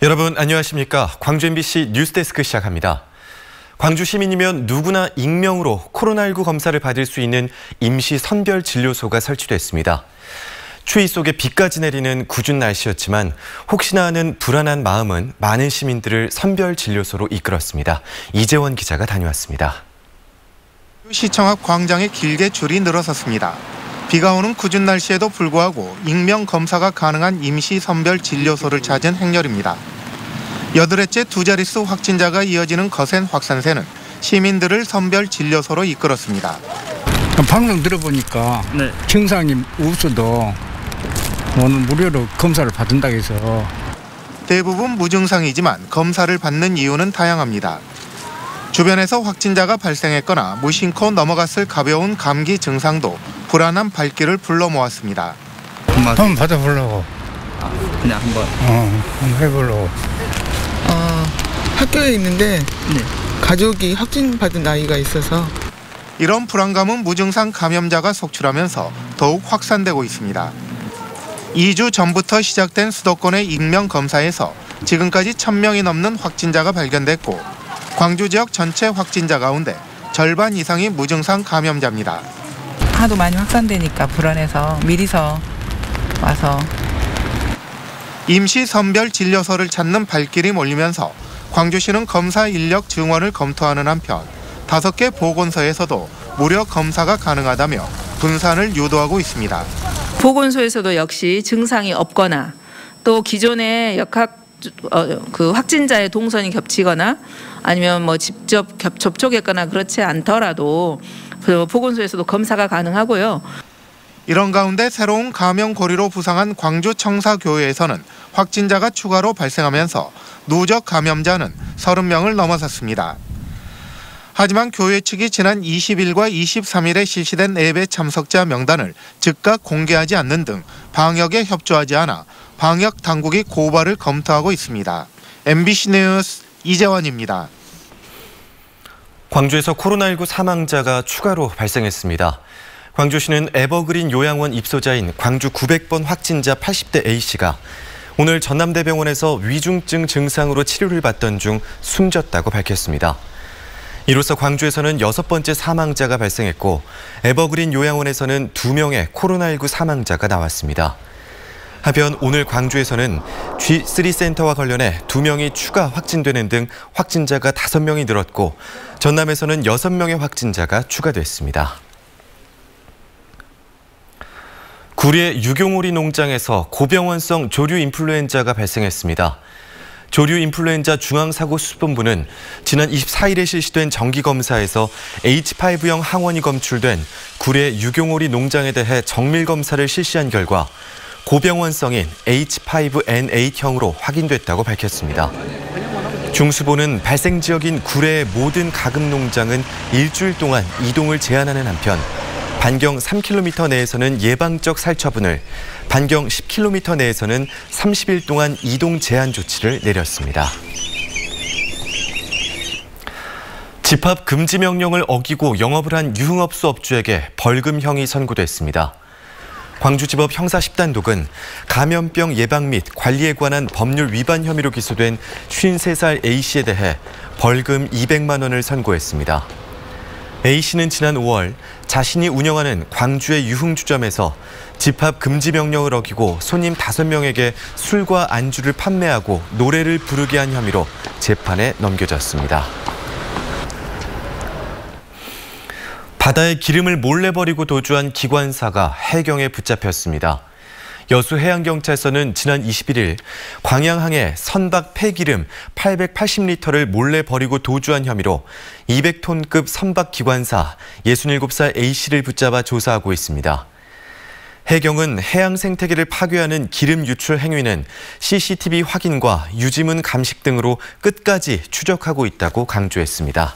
여러분 안녕하십니까? 광주 MBC 뉴스데스크 시작합니다. 광주 시민이면 누구나 익명으로 코로나19 검사를 받을 수 있는 임시 선별 진료소가 설치됐습니다. 추위 속에 비까지 내리는 궂은 날씨였지만 혹시나 하는 불안한 마음은 많은 시민들을 선별 진료소로 이끌었습니다. 이재원 기자가 다녀왔습니다. 시청 앞 광장에 길게 줄이 늘어섰습니다. 비가 오는 궂은 날씨에도 불구하고 익명 검사가 가능한 임시 선별 진료소를 찾은 행렬입니다. 8회째 두 자릿수 확진자가 이어지는 거센 확산세는 시민들을 선별 진료소로 이끌었습니다. 방송 들어보니까 증상이 없어도 오늘 무료로 검사를 받는다고 해서 대부분 무증상이지만 검사를 받는 이유는 다양합니다. 주변에서 확진자가 발생했거나 무심코 넘어갔을 가벼운 감기 증상도 불안한 발길을 불러 모았습니다. 한번 받아보려고. 그냥 한번 해보려고. 학교에 있는데 가족이 확진 받은 아이가 있어서 이런 불안감은 무증상 감염자가 속출하면서 더욱 확산되고 있습니다. 2주 전부터 시작된 수도권의 익명 검사에서 지금까지 1000명이 넘는 확진자가 발견됐고 광주 지역 전체 확진자 가운데 절반 이상이 무증상 감염자입니다. 하도 많이 확산되니까 불안해서 미리서 와서 임시 선별 진료소를 찾는 발길이 몰리면서 광주시는 검사 인력 증원을 검토하는 한편 5개 보건소에서도 무료 검사가 가능하다며 분산을 유도하고 있습니다. 보건소에서도 역시 증상이 없거나 또 기존의 확진자의 동선이 겹치거나 아니면 뭐 직접 접촉했거나 그렇지 않더라도 보건소에서도 검사가 가능하고요. 이런 가운데 새로운 감염 고리로 부상한 광주 청사교회에서는 확진자가 추가로 발생하면서 누적 감염자는 30명을 넘어섰습니다. 하지만 교회 측이 지난 20일과 23일에 실시된 예배 참석자 명단을 즉각 공개하지 않는 등 방역에 협조하지 않아 방역 당국이 고발을 검토하고 있습니다. MBC 뉴스 이재원입니다. 광주에서 코로나19 사망자가 추가로 발생했습니다. 광주시는 에버그린 요양원 입소자인 광주 900번 확진자 80대 A씨가 오늘 전남대병원에서 위중증 증상으로 치료를 받던 중 숨졌다고 밝혔습니다. 이로써 광주에서는 6번째 사망자가 발생했고 에버그린 요양원에서는 2명의 코로나19 사망자가 나왔습니다. 한편 오늘 광주에서는 G3 센터와 관련해 2명이 추가 확진되는 등 확진자가 5명이 늘었고 전남에서는 6명의 확진자가 추가됐습니다. 구리의 유경오리 농장에서 고병원성 조류 인플루엔자가 발생했습니다. 조류 인플루엔자 중앙사고수습본부는 지난 24일에 실시된 정기검사에서 H5형 항원이 검출된 구리의 유경오리 농장에 대해 정밀검사를 실시한 결과 고병원성인 H5N8형으로 확인됐다고 밝혔습니다. 중수본은 발생 지역인 구례의 모든 가금 농장은 일주일 동안 이동을 제한하는 한편 반경 3km 내에서는 예방적 살처분을, 반경 10km 내에서는 30일 동안 이동 제한 조치를 내렸습니다. 집합 금지 명령을 어기고 영업을 한 유흥업소 업주에게 벌금형이 선고됐습니다. 광주지법 형사 10단독은 감염병 예방 및 관리에 관한 법률 위반 혐의로 기소된 53살 A씨에 대해 벌금 200만 원을 선고했습니다. A씨는 지난 5월 자신이 운영하는 광주의 유흥주점에서 집합 금지 명령을 어기고 손님 5명에게 술과 안주를 판매하고 노래를 부르게 한 혐의로 재판에 넘겨졌습니다. 바다에 기름을 몰래 버리고 도주한 기관사가 해경에 붙잡혔습니다. 여수해양경찰서는 지난 21일 광양항에 선박 폐기름 880리터를 몰래 버리고 도주한 혐의로 200톤급 선박 기관사 67살 A씨를 붙잡아 조사하고 있습니다. 해경은 해양 생태계를 파괴하는 기름 유출 행위는 CCTV 확인과 유지문 감식 등으로 끝까지 추적하고 있다고 강조했습니다.